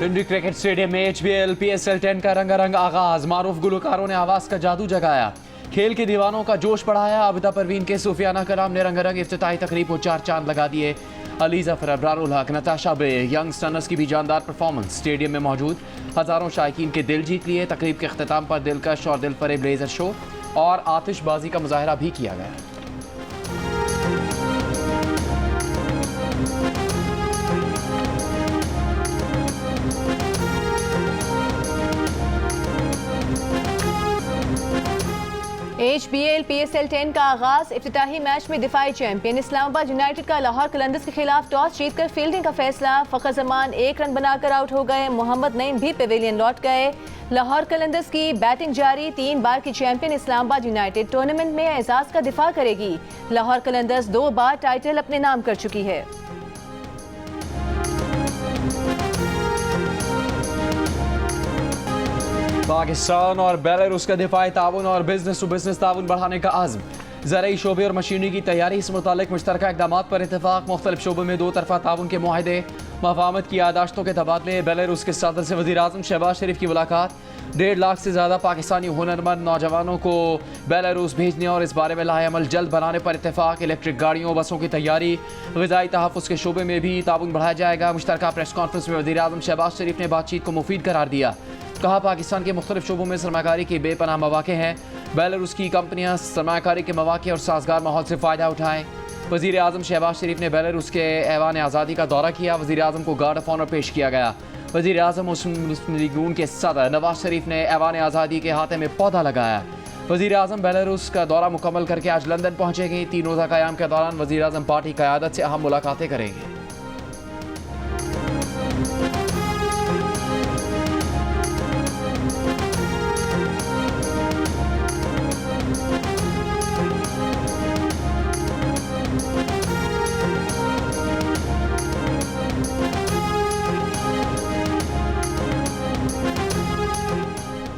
Rawalpindi cricket stadium में HBL PSL 10 का रंगारंग आगाज। मारूफ गुलकारों ने आवाज का जादू जगाया, खेल के दीवानों का जोश बढ़ाया। आबिदा परवीन के सूफियाना कलाम ने रंगारंग इफ्तिताही तकरीब को 4 चांद लगा दिए। अली जफर, अबरारुल हक, नताशा बे, यंग स्टनर्स की भी जानदार परफॉर्मेंस। स्टेडियम में मौजूद हजारों शायकीन के दिल जीत लिए। तकरीब के अख्ताम पर दिलकश और दिलफरेब लेजर शो और आतिशबाजी का मुजाहरा भी किया गया। HBL PSL 10 का आगाज। इफ्तिताही मैच में दिफाई चैंपियन इस्लामाबाद यूनाइटेड का लाहौर कलंदर्स के खिलाफ टॉस जीतकर फील्डिंग का फैसला। फखर जमान 1 रन बनाकर आउट हो गए। मोहम्मद नईम भी पेविलियन लौट गए। लाहौर कलंदर्स की बैटिंग जारी। 3 बार की चैंपियन इस्लामाबाद यूनाइटेड टूर्नामेंट में एजाज का दिफा करेगी। लाहौर कलंदर्स 2 बार टाइटल अपने नाम कर चुकी है। पाकिस्तान और बेलारूस का दिफाई ताउन और बिजनेस टू बिजनेस ताउन बढ़ाने का आज़म। ज़राई शोबे और मशीनरी की तैयारी से मुतालिक मुश्तरका इक़दाम पर इतफाक़। मुख्तलिफ शोबों में 2 तरफ़ा ताउन के मुआहदे। मफाहमत की यादाश्तों के तबादले। बेलारूस के सदर से वज़ीर आज़म शहबाज शरीफ की मुलाकात। 1.5 लाख से ज़्यादा पाकिस्तानी हुनरमंद नौजवानों को बेलारूस भेजने और इस बारे में लाहेअमल जल्द बनाने पर इतफाक़। इलेक्ट्रिक गाड़ियों बसों की तैयारी। ग़िज़ाई तहफ़्फ़ुज़ के शोबे में भी ताउन बढ़ाया जाएगा। मुश्तरका प्रेस कॉन्फ्रेंस में वज़ीर आज़म शहबाज शरीफ ने बातचीत को मुफीद करार दिया। कहा, पाकिस्तान के मुख्तलिफ शोबों में सरमाकारी के बेपनाह मौक़े हैं। बेलारूस की कंपनियां सरमाकारी के मौक़े और साजगार माहौल से फ़ायदा उठाएं। वज़ीर आज़म शहबाज शरीफ ने बेलारूस के ऐवान आज़ादी का दौरा किया। वज़ीर आज़म को गार्ड ऑफ ऑनर पेश किया गया। वज़ीर आज़म मुस्लिम लीग नून के सदर नवाज शरीफ ने ऐवान आज़ादी के हाथे में पौधा लगाया। वज़ीर आज़म बेलारूस का दौरा मुकम्मल करके आज लंदन पहुँचेंगे। 3 रोज़ा क़याम के दौरान वज़ीर आज़म पार्टी क़यादत से अहम मुलाकातें करेंगे।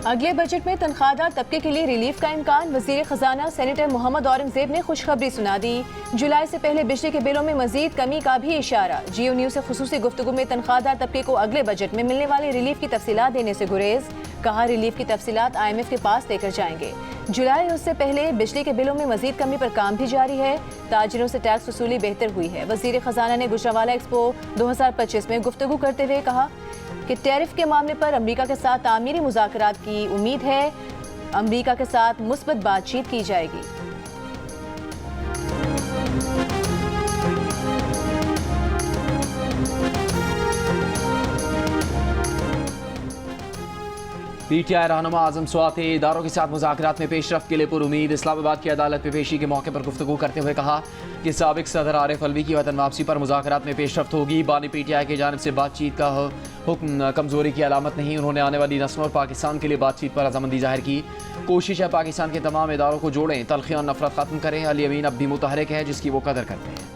अगले बजट में तनख्वाहदार तबके के लिए रिलीफ का इम्कान। वज़ीर ख़जाना सेनेटर मोहम्मद औरंगज़ेब ने खुशखबरी सुना दी। जुलाई से पहले बिजली के बिलों में मजीद कमी का भी इशारा। जियो न्यूज़ से खुसूसी गुफ्तगू में तनख्वाहदार तबके को अगले बजट में मिलने वाले रिलीफ की तफसीलात देने से गुरेज। कहा, रिलीफ की तफसीलात IMF के पास लेकर जाएंगे। जुलाई उससे पहले बिजली के बिलों में मजीद कमी पर काम भी जारी है। ताजिरों से टैक्स वसूली बेहतर हुई है। वज़ीर ख़जाना ने गुजरावाला एक्सपो 2025 में गुफ्तगू करते हुए कहा कि टैरिफ के मामले पर अमरीका के साथ तामीरी मुज़ाकरात की उम्मीद है। अमरीका के साथ मुस्बत बातचीत की जाएगी। PTI रहनुमा आज़म स्वाति इदारों के साथ मुज़ाकरात में पेशरफ्त के लिए पुरुमीद। इस्लामाबाद की अदालत में पेशी के मौके पर गुफ्तगू करते हुए कहा कि साबिक सदर आरिफ अलवी की वतन वापसी पर मुज़ाकरात में पेशरफ्त होगी। बानी PTI की जानिब से बातचीत का हुक्म कमज़ोरी की अलामत नहीं। उन्होंने आने वाली नस्लों और पाकिस्तान के लिए बातचीत पर रज़ामंदी जाहिर की। कोशिश है पाकिस्तान के तमाम इदारों को जोड़ें, तलख़ी और नफरत ख़त्म करें। अली अमीन अब भी मुतहरिक है, जिसकी वो कदर करते हैं।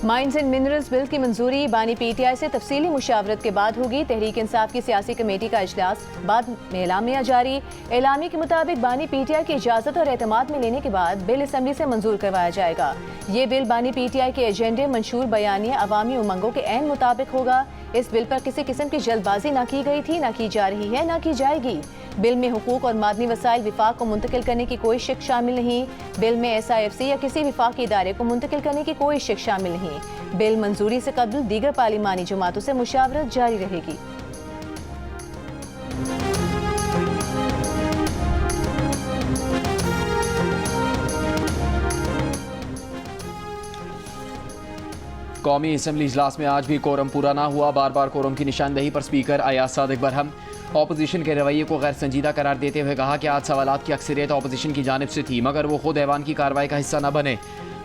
माइंस एंड मिनरल्स बिल की मंजूरी। बानी PTI से तफसीली मुशावरत के बाद होगी। तहरीक इंसाफ की सियासी कमेटी का इजलास बाद में एलामिया जारी। एलामी के मुताबिक बानी PTI की इजाज़त और एतमाद में लेने के बाद बिल असम्बली से मंजूर करवाया जाएगा। ये बिल बानी PTI के एजेंडे, मंशूर बयानिया, अवामी उमंगों के ऐन मुताबिक होगा। इस बिल पर किसी किस्म की जल्दबाजी ना की गई थी, ना की जा रही है, ना की जाएगी। बिल में हुकूक और मादनी वसाइल विफाक को मुंतकिल करने की कोई शिक शामिल नहीं। बिल में SIFC या किसी विफाकी इदारे को मुंतकिल करने की कोई शिक शामिल नहीं। बिल मंजूरी से कबल दीगर पार्लिमानी जमातों से मुशावरत जारी रहेगी। कौमी असम्बली इजलास में आज भी कोरम पूरा ना हुआ। बार बार कोरम की निशानदेही पर स्पीकर अयाज सादिक बरहम ऑपोजिशन के रवैये को गैर संजीदा करार देते हुए कहा कि आज सवालात की अक्सरियत ऑपोजिशन की जानिब से थी, मगर वो खुद ऐवान की कार्रवाई का हिस्सा न बने।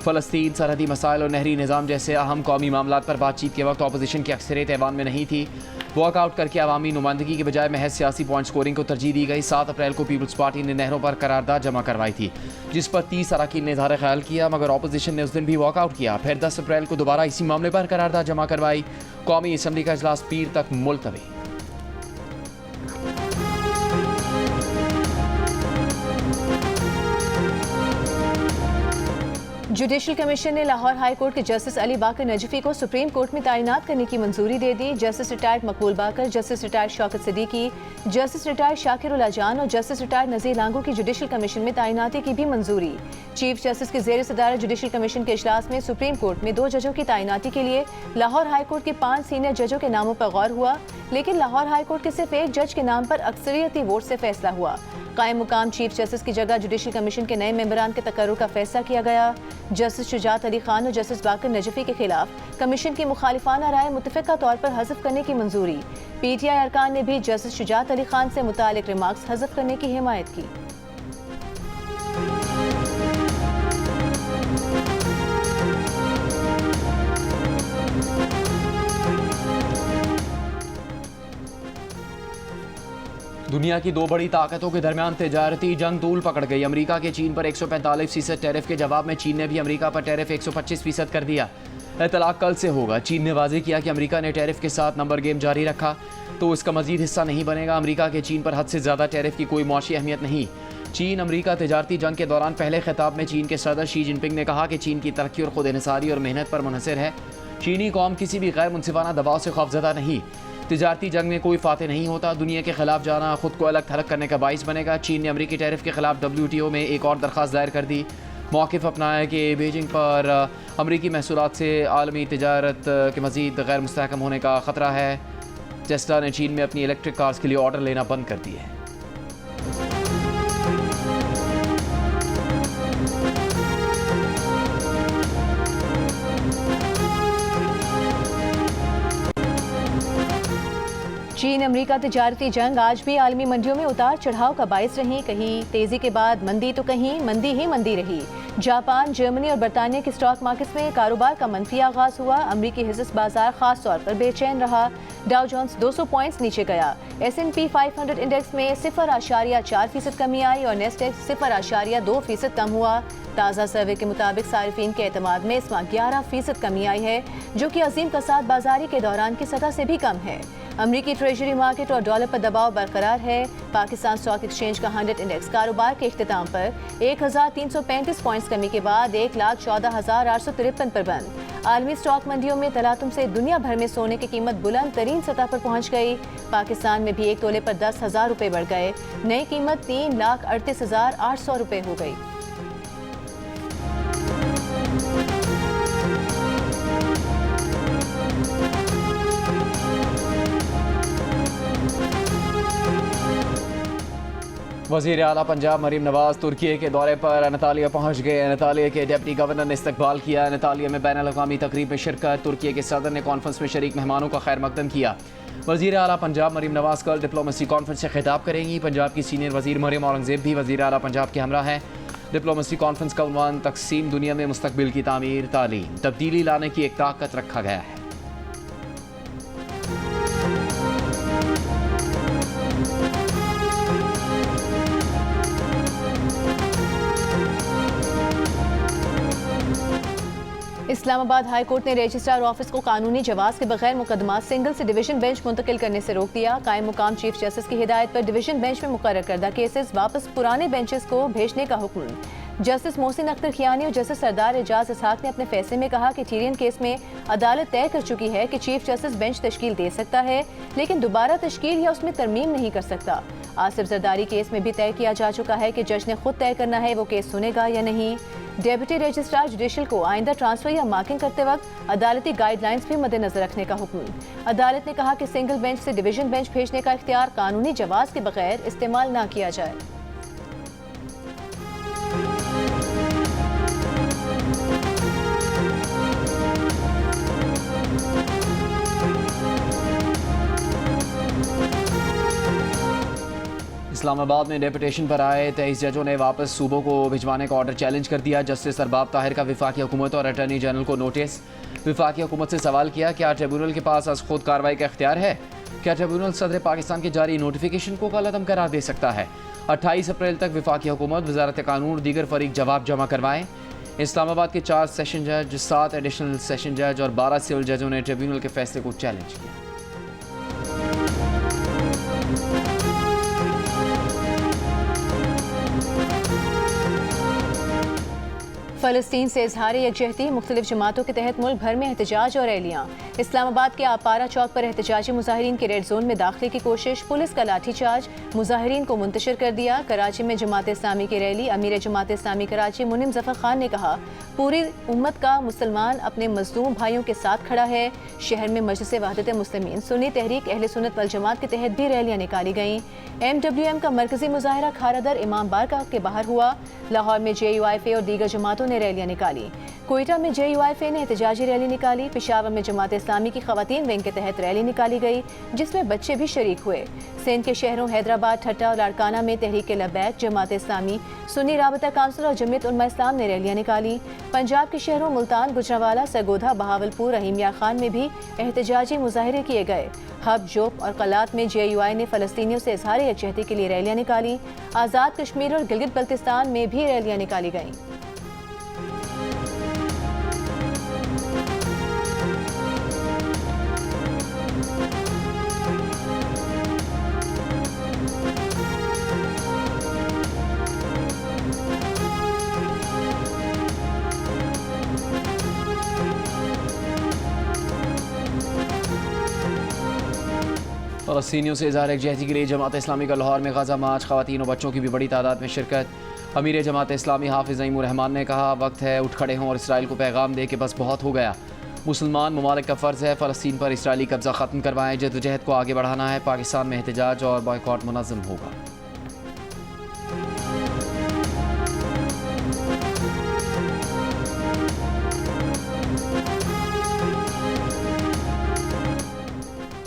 फ़लस्तीन, सरहदी मसाइल और नहरी निज़ाम जैसे अहम कौमी मामलात पर बातचीत के वक्त ऑपोजिशन की अक्सरियत ऐवान में नहीं थी। वॉकआउट करके अवामी नुमाइंदगी के बजाय महज सियासी पॉइंट स्कोरिंग को तरजीह दी गई। 7 अप्रैल को पीपल्स पार्टी ने नहरों पर करारदाद जमा करवाई थी, जिस पर 30 अरकान ने इज़हार ख्याल किया, मगर ऑपोजिशन ने उस दिन भी वॉकआउट किया। फिर 10 अप्रैल को दोबारा इसी मामले पर करारदाद जमा करवाई। कौमी असम्बली का इजलास पीर तक मुलतवी। जुडिशल कमीशन ने लाहौर हाई कोर्ट के जस्टिस अली बाकर नजफी को सुप्रीम कोर्ट में तैनात करने की मंजूरी दे दी। Justice retired Maqbool Baqar, justice retired Shaukat Siddiqui, justice retired Shakir ul Jan और जस्टिस रिटायर्ड नजीर लांगो की जुडिशल कमीशन में तैनाती की भी मंजूरी। चीफ जस्टिस के जेर सदारत जुडिशल कमीशन के इजलास में सुप्रीम कोर्ट में 2 जजों की तैनाती के लिए लाहौर हाई कोर्ट के 5 सीनियर जजों के नामों पर गौर हुआ, लेकिन लाहौर हाई कोर्ट के सिर्फ एक जज के नाम पर अक्सरियती वोट से फैसला हुआ। कायम मुकाम चीफ जस्टिस की जगह जुडिशल कमीशन के नए मेंबरान के तकर्रुर का फैसला किया गया। जस्टिस शुजात अली खान और जस्टिस बाकर नजफी के खिलाफ कमीशन की मुखालिफाना राय मुतफ़िका तौर पर हज़फ करने की मंजूरी। PTI अरकान ने भी जस्टिस शुजात अली खान से मुतालिक रिमार्क्स हज़फ करने की हिमायत की। दुनिया की 2 बड़ी ताकतों के दरमियान तिजारती जंग तूल पकड़ गई। अमेरिका के चीन पर 145% टैरिफ के जवाब में चीन ने भी अमेरिका पर टैरिफ 125% कर दिया। इतलाक कल से होगा। चीन ने वाज़ेह किया कि अमेरिका ने टैरिफ के साथ नंबर गेम जारी रखा तो इसका मजीद हिस्सा नहीं बनेगा। अमेरिका के चीन पर हद से ज़्यादा टैरिफ की कोई मुआशी अहमियत नहीं। चीन अमेरिका तिजारती जंग के दौरान पहले खिताब में चीन के सदर शी जिनपिंग ने कहा कि चीन की तरक्की और खुद इन्हिसारी और मेहनत पर मुनहसर है। चीनी कौम किसी भी गैर मुनसिफाना दबाव से खौफजदा नहीं। तिजारती जंग में कोई फाते नहीं होता। दुनिया के खिलाफ जाना खुद को अलग थलग करने का बाइस बनेगा। चीन ने अमेरिकी टैरिफ के खिलाफ WTO में एक और दरख्वास्त दायर कर दी। मौक़िफ़ अपनाया कि बीजिंग पर अमेरिकी महसूलात से आलमी तिजारत के मज़ीद गैर मुस्तहकम होने का ख़तरा है। टेस्ला ने चीन में अपनी इलेक्ट्रिक कार्स के लिए ऑर्डर लेना बंद कर दिए हैं। चीन अमेरिका तिजारती जंग आज भी आलमी मंडियों में उतार चढ़ाव का बायस रही। कहीं तेजी के बाद मंदी तो कहीं मंदी ही मंदी रही। जापान, जर्मनी और बरतानिया के स्टॉक मार्केट्स में कारोबार का मनफी आगाज हुआ। अमरीकी हिस्सा बाजार खास तौर पर बेचैन रहा। डाउ जोन्स 200 पॉइंट्स नीचे गया। S&P 500 इंडेक्स में 0.4% कमी आई और नेस्डेक्स 0.2% कम हुआ। ताज़ा सर्वे के मुताबिक सारिफीन के एतमाद में इस माह 11% कमी आई है, जो कि अजीम कसाद बाजारी के दौरान की सतह से भी कम है। अमरीकी ट्रेजरी मार्केट और डॉलर पर दबाव बरकरार है। पाकिस्तान स्टॉक एक्सचेंज का 100 इंडेक्स कारोबार के इख्तिताम पर 1335 पॉइंट्स कमी के बाद 1,14,853 पर बंद। आलमी स्टॉक मंडियों में तलातुम से दुनिया भर में सोने की कीमत बुलंद तरीन सतह पर पहुंच गई। पाकिस्तान में भी 1 तोले पर 10,000 रुपये बढ़ गए। नई कीमत 3,38,800 रुपये हो गई। वज़ीर आला पंजाब मरीम नवाज तुर्की के दौरे पर अनतालिया पहुँच गए। अनतालिया के डिप्टी गवर्नर ने इस्तकबाल किया। अनतालिया में बैनुल-अक़वामी तकरीब में शिरकत। तुर्की के सदर ने कॉन्फ्रेंस में शरीक मेहमानों का खैर मकदम किया। वज़ीर आला पंजाब मरीम नवाज कल डिप्लोमेसी कॉन्फ्रेंस से खिताब करेंगी। पंजाब की सीनियर वज़ीर मरीम औरंगज़ेब भी वज़ीर आला पंजाब के हमरा हैं। डिप्लोमेसी कॉन्फ्रेंस का उन्वान तक़सीम दुनिया में मुस्तक़बिल की तामीर, तालीम, तब्दीली लाने की एक ताकत रखा गया है। इस्लामाबाद हाई कोर्ट ने रजिस्ट्रार ऑफिस को कानूनी जवाब के बगैर मुकदमा सिंगल से डिवीजन बेंच मुंतकिल करने से रोक दिया। कायम मुकाम चीफ जस्टिस की हिदायत पर डिवीजन बेंच में मुकर्रर करदा केसेस वापस पुराने बेंचेस को भेजने का हुक्म। जस्टिस मोहसिन अख्तर खियानी और जस्टिस सरदार एजाज इसहाक ने अपने फैसले में कहा कि टीरियन केस में अदालत तय कर चुकी है कि चीफ जस्टिस बेंच तश्कील दे सकता है, लेकिन दोबारा तश्कील या उसमें तरमीम नहीं कर सकता। आसिफ जरदारी केस में भी तय किया जा चुका है कि जज ने खुद तय करना है वो केस सुनेगा या नहीं। डेप्यूटी रजिस्ट्रार जुडिशल को आइंदा ट्रांसफर या मार्किंग करते वक्त अदालती गाइडलाइंस भी मद्देनजर रखने का हुक्म। अदालत ने कहा कि सिंगल बेंच से डिवीजन बेंच भेजने का इख्तियार कानूनी जवाब के बगैर इस्तेमाल न किया जाए। इस्लामाबाद में डेपुटेशन पर आए 23 जजों ने वापस सूबों को भिजवाने का ऑर्डर चैलेंज कर दिया। जस्टिस अरबाब ताहिर का वफाकी हुकूमत और अटर्नी जनरल को नोटिस। वफाकी हुकूमत से सवाल किया, क्या ट्रिब्यूनल के पास अज खुद कार्रवाई का इख्तियार है? क्या ट्रिब्यूनल सदर पाकिस्तान के जारी नोटिफिकेशन को कलअदम करार दे सकता है? 28 अप्रैल तक वफाकी हुकूमत, वजारत कानून और दीगर फरीक जवाब जमा करवाएं। इस्लामाबाद के 4 सेशन जज, 7 एडिशनल सेशन जज और 12 सिविल जजों ने ट्रिब्यूनल के फैसले को चैलेंज किया। फ़लस्तीन से इजहार यकजहती, मुख्तलिफ जमातों के तहत मुल्क भर में एहतजाज और रैलियाँ। इस्लामाबाद के आपारा चौक पर एहतजाजी मुजाहिरीन के रेड जोन में दाखिले की कोशिश, पुलिस का लाठीचार्ज, मुजाहिरीन को मुंतशिर कर दिया। कराची में जमात इस्लामी की रैली, अमीर जमात इस्लामी कराची मुनिम जफर खान ने कहा, पूरी उम्मत का मुसलमान अपने मजलूम भाइयों के साथ खड़ा है। शहर में मजलिस वहदत मुस्लिमीन सुन्नी तहरीक अहले सुन्नत वल जमात के तहत भी रैलियाँ निकाली गईं। MWM का मरकजी मुजाहरा खारादर इमाम बारगाह के बाहर हुआ। लाहौर में JUIFA और दीगर जमातों ने रैलियाँ निकाली। कोयटा में JUIFA ने एहतजाजी रैली निकाली। पेशावर में जमात इस्लामी की खवातीन विंग के तहत रैली निकाली गई, जिसमें बच्चे भी शरीक हुए। सिंध के शहरों हैदराबाद, ठट्टा और लाड़काना में तहरीक लबैक, जमात इस्लामी, सुन्नी राबता काउंसिल और जमीयत उलमा इस्लाम ने रैलियाँ निकाली। पंजाब के शहरों मुल्तान, गुजरांवाला, सरगोधा, बहावलपुर, रहीमिया खान में भी एहतजाजी मुजाहरे किए गए। हब, जोप और कलात में JUI ने फ़लस्तीनियों से इजहार यकजहती के लिए रैलियाँ निकाली। आज़ाद कश्मीर और गिलगित बल्तिस्तान में भी रैलियाँ निकाली गईं। फ़लस्तीनियों से इज़हार यकजहती के लिए जमात इस्लामी का लाहौर में गाज़ा मार्च, ख़वातीन और बच्चों की भी बड़ी तादाद में शिरकत। अमीर जमात इस्लामी हाफिज़ नईमुर रहमान ने कहा, वक्त है उठ खड़े हों और इसराइल को पैगाम दे कि बस बहुत हो गया। मुसलमान ममालिक का फ़र्ज़ है फ़लस्तीन पर इसराइली कब्ज़ा ख़त्म करवाएं। जद्दोजहद को आगे बढ़ाना है। पाकिस्तान में एहतजाज और बॉयकॉट मुनज़्ज़म होगा।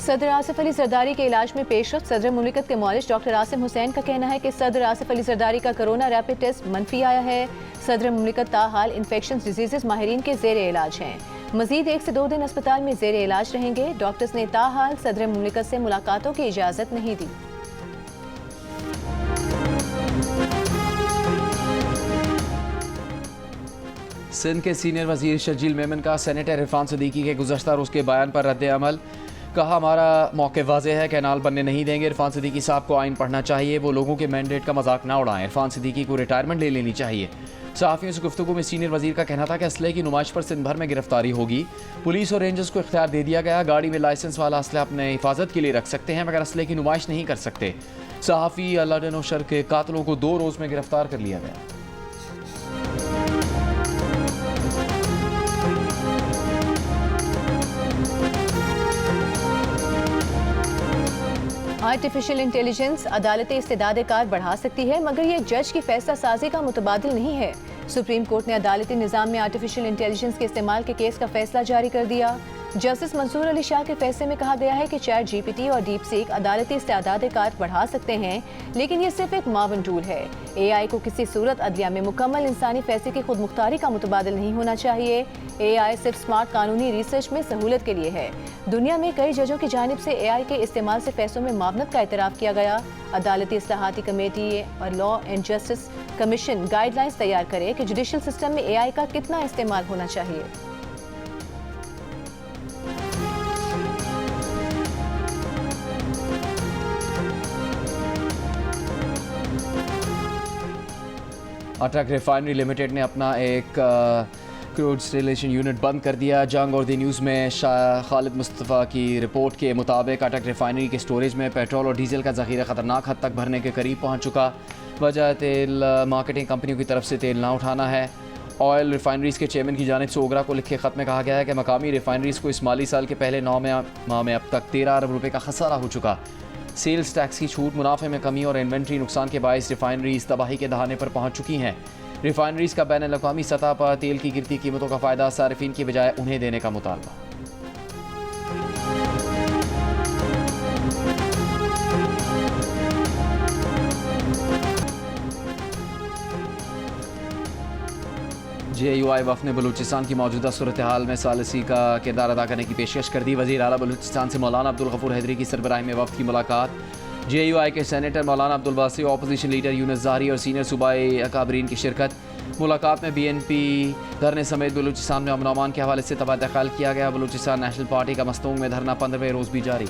सदर आसिफ अली जरदारी के इलाज में पेशरफ। सदर मुमलिकत के मौलिज डॉक्टर आसिम हुसैन का कहना है कि सदर आसिफ अली जरदारी का कोरोना रैपिड टेस्ट मनफी आया है। सदर मुमलिकत ताहाल इन्फेक्शन डिजीज़ माहिरीन के ज़ेर इलाज हैं। मजीद 1 से 2 दिन अस्पताल में ज़ेर इलाज रहेंगे। डॉक्टर्स ने ताहाल सदर मुमलिकत से मुलाकातों की इजाज़त नहीं दी। सिंध के सीनियर वजीर शर्जील मेमन का सेनेटर इरफान सदीकी के गुज़श्ता रोज़ के बयान पर रद्द अमल। कहा, हमारा मौक़िफ़ वाज़ेह है, कैनाल बनने नहीं देंगे। इरफान सदीकी साहब को आइन पढ़ना चाहिए, वो लोगों के मैंडेट का मजाक ना उड़ाएं। इरफान सदीकी को रिटायरमेंट ले लेनी चाहिए। सहाफ़ियों से गुफ्तगू में सीनियर वजीर का कहना था कि असलहे की नुमाइश पर सिंध भर में गिरफ्तारी होगी। पुलिस और रेंजर्स को इख्तियार दे दिया गया। गाड़ी में लाइसेंस वाला असलहा अपने हिफाजत के लिए रख सकते हैं, मगर असलहे की नुमाइश नहीं कर सकते। सहाफ़ी अलादन और शर के कातलों को 2 रोज़ में गिरफ्तार कर लिया गया। आर्टिफिशियल इंटेलिजेंस अदालती इस्तेदाद कार बढ़ा सकती है, मगर ये जज की फैसला साजी का मुतबादिल नहीं है। सुप्रीम कोर्ट ने अदालती निज़ाम में आर्टिफिशियल इंटेलिजेंस के इस्तेमाल के केस का फैसला जारी कर दिया। जस्टिस मंसूर अली शाह के फैसले में कहा गया है कि चैट GPT और डीप सीक अदालती इस्तेदाद कार बढ़ा सकते हैं, लेकिन ये सिर्फ एक मावन टूल है। AI को किसी सूरत अदलिया में मुकम्मल इंसानी फैसले की खुद मुख्तारी का मुतबादिल नहीं होना चाहिए। AI सिर्फ स्मार्ट कानूनी रिसर्च में सहूलत के लिए है। दुनिया में कई जजों की जानिब से AI के इस्तेमाल से फैसलों में मावनत का एतराफ़ किया गया। अदालती इस्लाहाती कमेटी और law and justice commission guidelines तैयार करे कि जुडिशल सिस्टम में AI का कितना इस्तेमाल होना चाहिए। अटक रिफाइनरी लिमिटेड ने अपना एक क्रूड डिस्टिलेशन यूनिट बंद कर दिया। जंग और द न्यूज़ में खालिद मुस्तफ़ा की रिपोर्ट के मुताबिक अटक रिफाइनरी के स्टोरेज में पेट्रोल और डीजल का ज़ख़ीरा ख़तरनाक हद तक भरने के करीब पहुँच चुका। वजह तेल मार्केटिंग कंपनियों की तरफ से तेल ना उठाना है। ऑयल रिफाइनरीज़ के चेयरमैन की जानिब से ओगरा को लिखे ख़त में कहा गया है कि मकामी रिफाइनरीज़ को इस माली साल के पहले 9 माह में अब तक 13 अरब रुपये का खसारा हो चुका। सेल्स टैक्स की छूट, मुनाफे में कमी और इन्वेंट्री नुकसान के बायस रिफाइनरीज तबाही के दहाने पर पहुंच चुकी हैं। रिफाइनरीज का बैन अवी सतह पर तेल की गिरती कीमतों का फ़ायदा सार्फिन की बजाय उन्हें देने का मुतालबा। JUI वफ़द ने बलूचिस्तान की मौजूदा सूरत हाल में सालसी का किरदार अदा करने की पेशकश कर दी। वज़ीर आला बलूचिस्तान से मौलाना अब्दुल गफूर हैदरी की सरबराही में वफ़द की मुलाकात। JUI के सेनेटर मौलाना अब्दुल बासी, अपोजिशन लीडर यूनुस ज़ाहरी और सीनियर सूबाई अकाबरीन की शिरकत। मुलाकात में BNP धरने समेत बलूचिस्तान में अमन अमान के हवाले से तबादला ख्याल किया गया। बलूचिस्तान नेशनल पार्टी का मस्तूंग में धरना 15वें रोज़ भी जारी।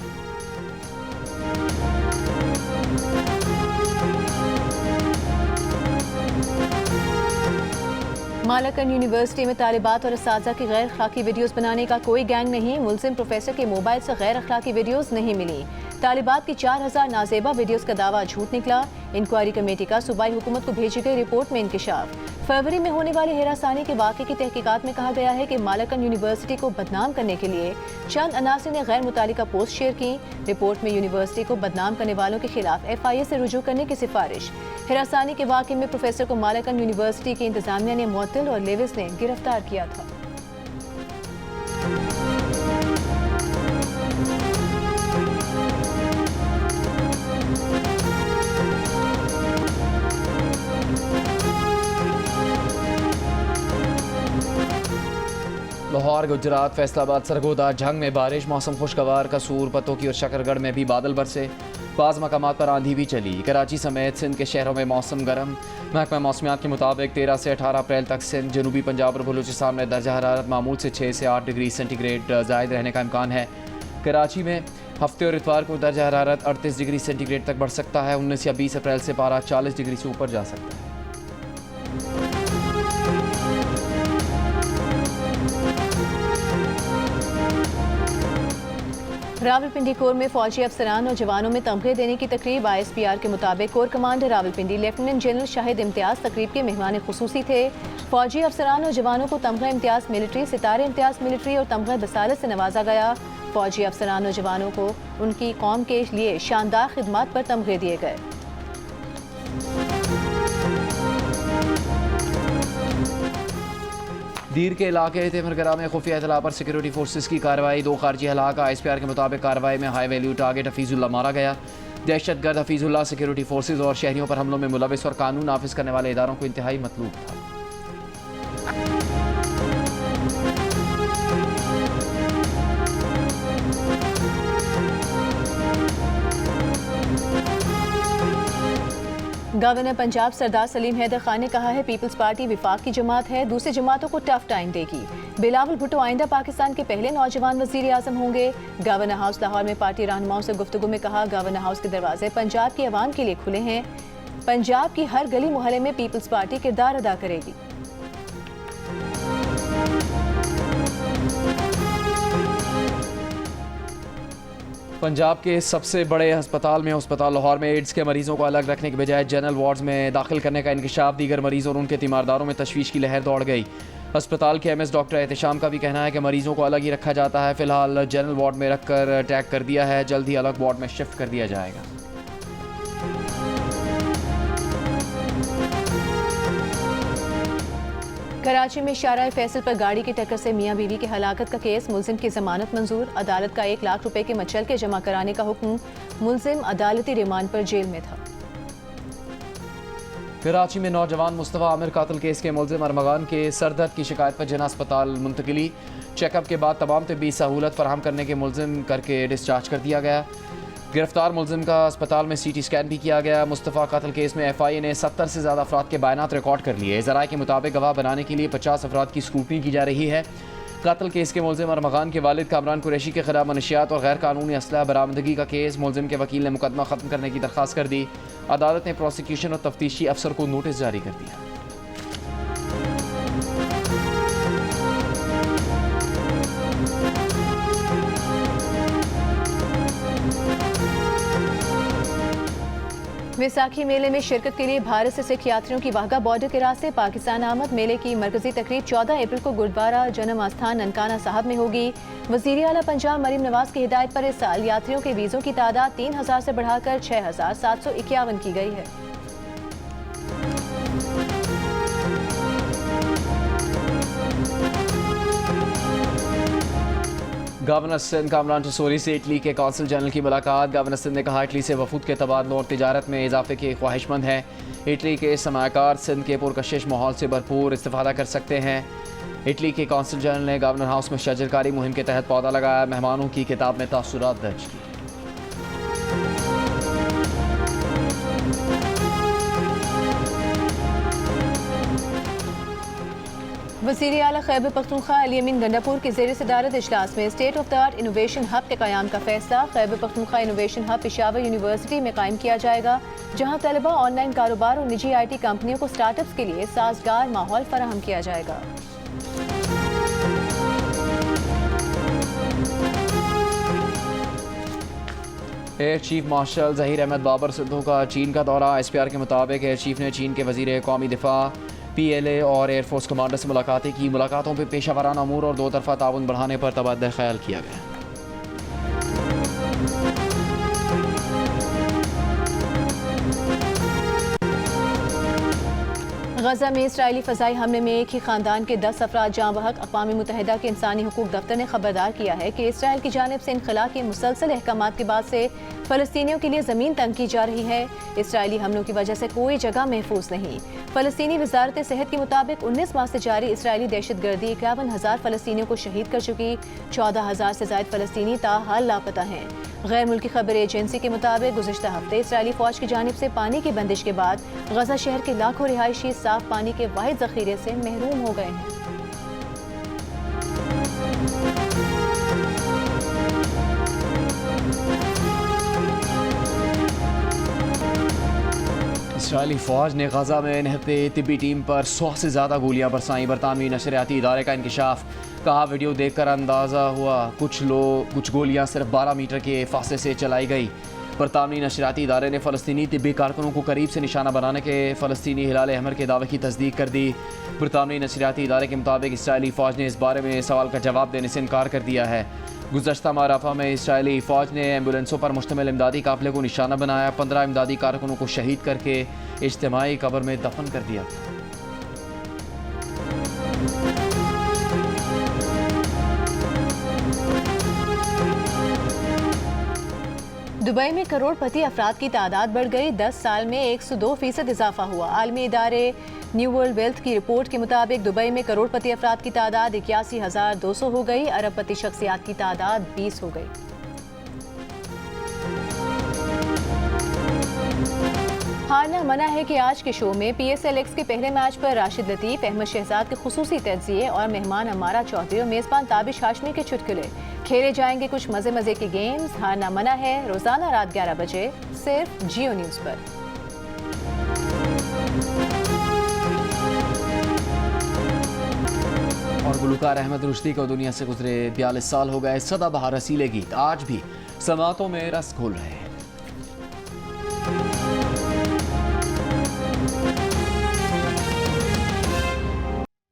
मालाकन यूनिवर्सिटी में तालिबात और असातिज़ा की गैर अखलाकी वीडियोज़ बनाने का कोई गैंग नहीं। मुलजिम प्रोफेसर के मोबाइल से गैर अखलाकी वीडियोज़ नहीं मिली। तालिबात की 4000 नाजेबा वीडियोज़ का दावा झूठ निकला। इंक्वायरी कमेटी का सूबाई हुकूमत को भेजी गई रिपोर्ट में इंकशाफ। फरवरी में होने वाले हिरासानी के वाक़े की तहकीकात में कहा गया है कि मालाकन यूनिवर्सिटी को बदनाम करने के लिए चंद अनासिर ने गैर मुतालिका पोस्ट शेयर की। रिपोर्ट में यूनिवर्सिटी को बदनाम करने वालों के खिलाफ FIA से रुजू करने की सिफारिश। हिरासानी के वाक़े में प्रोफेसर को मालाकन यूनिवर्सिटी की इंतजामिया ने मुअत्तल और लेविस ने गिरफ्तार किया था। लाहौर, गुजरात, फैसलाबाद, सरगोदा, झंग में बारिश। मौसम खुशगवार। कसूर, पतोकी और शकरगढ़ में भी बादल बरसे। बाज़ मकामात पर आंधी भी चली। कराची समेत सिंध के शहरों में मौसम गर्म। महकमा मौसमियात के मुताबिक 13 से 18 अप्रैल तक सिंध, जनूबी पंजाब और बलूचिस्तान में दर्जा हरारत मामूल से 6 से 8 डिग्री सेंटीग्रेड जायद रहने का इम्कान है। कराची में हफ्ते और इतवार को दर्जा हरारत 38 डिग्री सेंटीग्रेड तक बढ़ सकता है। 19 या 20 अप्रैल से पारा 40 डिग्री से ऊपर जा सकता है। रावलपिंडी कोर में फौजी अफसरान और जवानों में तमगे देने की तकरीब। ISPR के मुताबिक core commander Rawalpindi lieutenant general Shahid Imtiaz तकरीब के मेहमान खुसूसी थे। फौजी अफसरान और जवानों को तमगा इम्तियाज मिलिट्री, सितारे इम्तियाज मिलिट्री और तमगा बसालत से नवाजा गया। फौजी अफसरान और जवानों को उनकी कौम के लिए शानदार खिदमात पर तमगे दिए गए। दीर के इलाके तेमरगरा में खुफिया इतला पर सिक्योरिटी फोर्सेस की कार्रवाई। 2 खारजी हलाक। ISPR के मुताबिक कार्रवाई में हाई वैल्यू टारगेट हफीजुल्ला मारा गया। दहशतगर्द हफीजुल्ला सिक्योरिटी फोर्सेस और शहरियों पर हमलों में मुलविस और कानून नाफिज करने वाले इदारों को इंतहाई मतलूब था। गवर्नर पंजाब सरदार सलीम हैदर खान ने कहा है पीपल्स पार्टी विफाक की जमात है, दूसरी जमातों को टफ टाइम देगी। बिलावल भुट्टो आइंदा पाकिस्तान के पहले नौजवान वजीर आजम होंगे। गवर्नर हाउस लाहौर में पार्टी रहनुमाओं से गुफ्तगू में कहा, गवर्नर हाउस के दरवाजे पंजाब की आवाम के लिए खुले हैं। पंजाब की हर गली मोहल्ले में पीपल्स पार्टी किरदार अदा करेगी। पंजाब के सबसे बड़े अस्पताल लाहौर में एड्स के मरीजों को अलग रखने के बजाय जनरल वार्ड्स में दाखिल करने का इंकशाफ। दीगर मरीजों और उनके तीमारदारों में तशवीश की लहर दौड़ गई। अस्पताल के MS डॉक्टर एहतशाम का भी कहना है कि मरीजों को अलग ही रखा जाता है। फिलहाल जनरल वार्ड में रखकर टैग कर दिया है, जल्द ही अलग वार्ड में शिफ्ट कर दिया जाएगा। कराची में शारा फैसल पर गाड़ी की टक्कर से मियां बीवी की हलाकत का केस। मुलजिम की जमानत मंजूर। अदालत का 1 लाख रुपए के मचल के जमा कराने का हुक्म। मुलजिम अदालती रिमांड पर जेल में था। कराची में नौजवान मुस्तफा आमिर कातिल केस के मुलजिम अरमगान के सरदर्द की शिकायत पर जिना अस्पताल मुंतकिली। चेकअप के बाद तमाम तिब्बी सहूलत फराहम करने के मुलजिम करके डिस्चार्ज कर दिया गया। गिरफ्तार मुलजिम का अस्पताल में CT स्कैन भी किया गया। मुस्तफ़ा कातिल केस में FIA ने 70 से ज़्यादा अफराद के बयानात रिकॉर्ड कर लिए। ज़राए के मुताबिक गवाह बनाने के लिए 50 अफराद की स्क्रूटनी की जा रही है। कातिल केस के मुलजिम अरमगान के वालिद कामरान कुरैशी के खिलाफ मनशियात और गैर कानूनी असलहा बरामदगी का केस। मुलजिम के वकील ने मुकदमा ख़त्म करने की दरख्वास्त कर दी। अदालत ने प्रोसिक्यूशन और तफ्तीशी अफसर को नोटिस जारी कर दिया। वैसाखी मेले में शिरकत के लिए भारत से सिख यात्रियों की वाघा बॉर्डर के रास्ते पाकिस्तान आमद। मेले की मरकजी तकरीब 14 अप्रैल को गुरुद्वारा जन्म आस्थान ननकाना साहब में होगी। वजीर आला पंजाब मरीम नवाज की हिदायत पर इस साल यात्रियों के वीज़ों की तादाद 3000 से बढ़ाकर 6751 की गई है। गवर्नर सिंध कामरान टसोरी से इटली के कौंसल जनरल की मुलाकात। गवर्नर सिंध ने कहा, इटली से वफूद के तबादलों और तिजारत में इजाफे के ख्वाहिशमंद हैं। इटली के सरमायाकार सिंध के पुरकशिश माहौल से भरपूर इस्तेफादा कर सकते हैं। इटली के कौंसल जनरल ने गवर्नर हाउस में शजरकारी मुहिम के तहत पौधा लगाया। मेहमानों की किताब में तासुरात दर्ज की। वज़ीर आला खैबर पख्तूनख्वा अली अमीन गंडापुर के ज़ेर सदारत इजलास में state of the art innovation hub के क़याम का फैसला। Khyber Pakhtunkhwa innovation hub Peshawar university में कायम किया जाएगा, जहाँ तलबा ऑनलाइन कारोबार और निजी IT कंपनियों को स्टार्टअप्स के लिए साजगार माहौल फराहम किया जाएगा। Air chief marshal Zaheer Ahmed Babar Sidhu का चीन का दौरा। SPR के मुताबिक एयर चीफ ने चीन के वज़ीर कौमी दिफा PLA और एयरफोर्स कमांडर से मुलाकातें की। मुलाकातों पर पेशा वराना अमूर और दो तरफ़ा ताउन बढ़ाने पर तबादला ख्याल किया गया। गजा में इसराइली फ़ज़ाई हमले में एक ही ख़ानदान के 10 अफराद जाँ बहक। अक़वाम मुत्तहिदा के इंसानी हुकूक दफ्तर ने खबरदार किया है कि इसराइल की जानिब से इनखला के मुसलसल अहकामात के बाद से फ़लस्तीनियों के लिए ज़मीन तंग की जा रही है। इसराइली हमलों की वजह से कोई जगह महफूज नहीं। फ़लस्तीनी वजारत सेहत के मुताबिक 19 माह से जारी इसराइली दहशतगर्दी 51,000 फ़लस्तीनियों को शहीद कर चुकी। 14,000 से ज़ायद फ़लस्तीनी ताहाल लापता हैं। गैर मुल्की खबर एजेंसी के मुताबिक गुज़िश्ता हफ्ते इसराइली फ़ौज की जानिब से पानी की बंदिश के बाद गजा शहर के लाखों रिहायशी साफ पानी के वाहिद ज़ख़ीरे से महरूम हो गए हैं। इसराइली फ़ौज ने गजा में निहत्ते तिब्बी टीम पर 100 से ज़्यादा गोलियां बरसाईं। बरतानवी नशरियाती इदारे का इंकशाफ। कहा वीडियो देखकर अंदाज़ा हुआ कुछ गोलियां सिर्फ 12 मीटर के फासले से चलाई गई। बरतानवी नशरियाती इदारे ने फ़लस्तीनी तिब्बी कारकुनों को करीब से निशाना बनाने के फ़लस्तीनी हिलाल अहमर के दावे की तस्दीक कर दी। बरतानवी नशरियाती इदारे के मुताबिक इसराइली फ़ौज ने इस बारे में सवाल का जवाब देने से इनकार कर दिया है। गुज़श्ता माह रफ़ा में इसराइली फ़ौज ने एम्बुलेंसों पर मुश्तमिल इमदादी काफ़िले को निशाना बनाया। 15 इमदादी कारकुनों को शहीद करके इज्तिमाई कब्र में दफन कर दिया। दुबई में करोड़पति अफराद की तादाद बढ़ गई। 10 साल में 102% इजाफा हुआ। आलमी इदारे न्यू वर्ल्ड वेल्थ की रिपोर्ट के मुताबिक दुबई में करोड़पति अफराद की तादाद 81,200 हो गई। अरबपति शख्सियात की तादाद 20 हो गई। हारना मना है कि आज के शो में PSLX के पहले मैच पर राशिद लतीफ़, अहमद शहजाद के खुसूसी तज्जिए और मेहमान अमारा चौधरी और मेज़बान ताबिश हाशमी के चुटकुले। खेले जाएंगे कुछ मज़े के गेम्स। हारना मना है रोज़ाना रात 11 बजे सिर्फ जियो न्यूज़ पर। और गुलकार अहमद रुश्दी को दुनिया से गुजरे 42 साल हो गए। सदाबहार रसीले गीत आज भी समातों में रस घोल रहे हैं।